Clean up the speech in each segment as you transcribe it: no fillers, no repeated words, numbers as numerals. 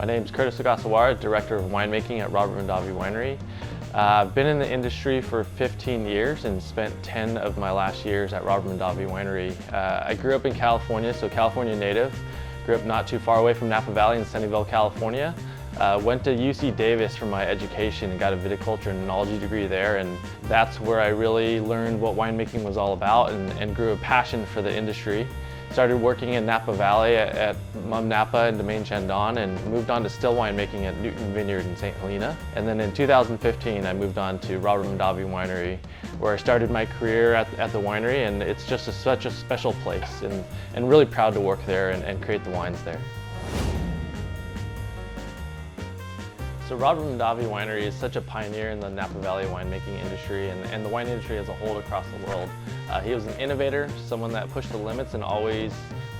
My name is Kurtis Ogasawara, Director of Winemaking at Robert Mondavi Winery. I've been in the industry for 15 years and spent 10 of my last years at Robert Mondavi Winery. I grew up in California, so California native. Grew up not too far away from Napa Valley in Sunnyvale, California. Went to UC Davis for my education and got a viticulture and enology degree there, and that's where I really learned what winemaking was all about and grew a passion for the industry. Started working in Napa Valley at Mum Napa in Domaine Chandon and moved on to still winemaking at Newton Vineyard in St. Helena. And then in 2015 I moved on to Robert Mondavi Winery, where I started my career at the winery, and it's just such a special place, and really proud to work there and create the wines there. So Robert Mondavi Winery is such a pioneer in the Napa Valley winemaking industry and the wine industry as a whole across the world. He was an innovator, someone that pushed the limits and always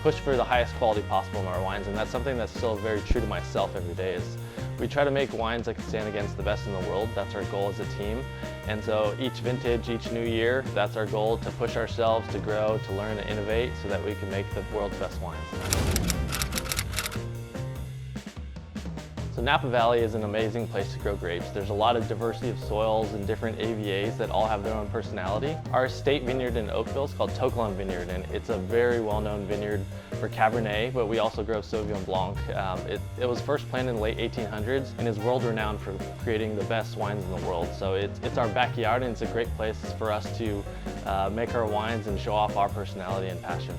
pushed for the highest quality possible in our wines, and that's something that's still very true to myself every day. Is we try to make wines that can stand against the best in the world. That's our goal as a team. And so each vintage, each new year, that's our goal, to push ourselves, to grow, to learn, and innovate so that we can make the world's best wines. So Napa Valley is an amazing place to grow grapes. There's a lot of diversity of soils and different AVAs that all have their own personality. Our estate vineyard in Oakville is called To Kalon Vineyard, and it's a very well-known vineyard for Cabernet, but we also grow Sauvignon Blanc. It was first planted in the late 1800s and is world-renowned for creating the best wines in the world. So it's our backyard, and it's a great place for us to make our wines and show off our personality and passion.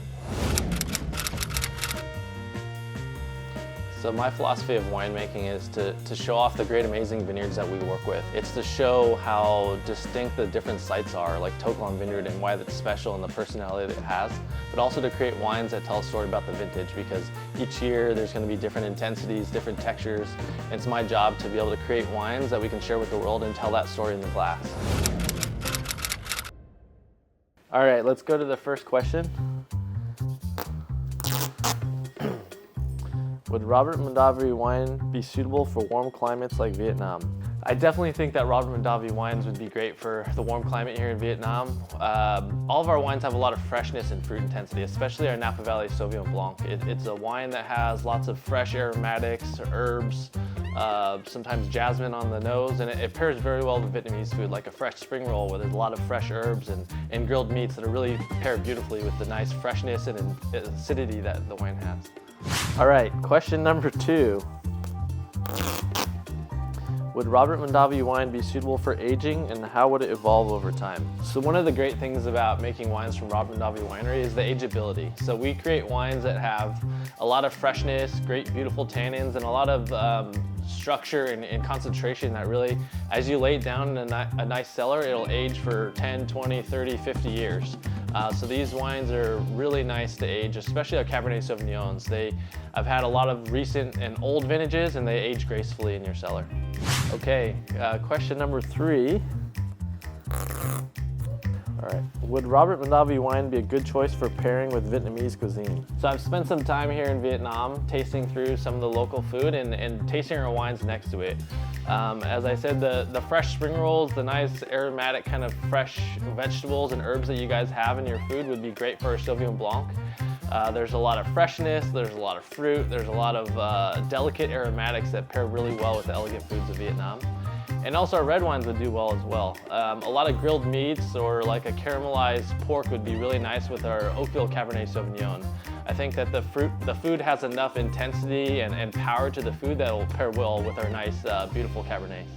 So my philosophy of winemaking is to show off the great, amazing vineyards that we work with. It's to show how distinct the different sites are, like To Kalon Vineyard, and why that's special and the personality that it has, but also to create wines that tell a story about the vintage, because each year there's going to be different intensities, different textures, and it's my job to be able to create wines that we can share with the world and tell that story in the glass. All right, let's go to the first question. Would Robert Mondavi wine be suitable for warm climates like Vietnam? I definitely think that Robert Mondavi wines would be great for the warm climate here in Vietnam. All of our wines have a lot of freshness and fruit intensity, especially our Napa Valley Sauvignon Blanc. It's a wine that has lots of fresh aromatics, herbs, sometimes jasmine on the nose, and it pairs very well with Vietnamese food, like a fresh spring roll where there's a lot of fresh herbs and grilled meats that are really paired beautifully with the nice freshness and acidity that the wine has. All right, question number 2. Would Robert Mondavi wine be suitable for aging, and how would it evolve over time? So one of the great things about making wines from Robert Mondavi Winery is the ageability. So we create wines that have a lot of freshness, great beautiful tannins, and a lot of structure and concentration that really, as you lay it down in a nice cellar, it'll age for 10, 20, 30, 50 years. So these wines are really nice to age, especially our Cabernet Sauvignons. I've had a lot of recent and old vintages, and they age gracefully in your cellar. Okay, question number 3. All right, would Robert Mondavi wine be a good choice for pairing with Vietnamese cuisine? So I've spent some time here in Vietnam tasting through some of the local food and tasting our wines next to it. As I said, the fresh spring rolls, the nice aromatic kind of fresh vegetables and herbs that you guys have in your food would be great for a Sauvignon Blanc. There's a lot of freshness, there's a lot of fruit, there's a lot of delicate aromatics that pair really well with the elegant foods of Vietnam. And also our red wines would do well as well. A lot of grilled meats or like a caramelized pork would be really nice with our Oakville Cabernet Sauvignon. I think that the food has enough intensity and power to the food that will pair well with our nice, beautiful Cabernets.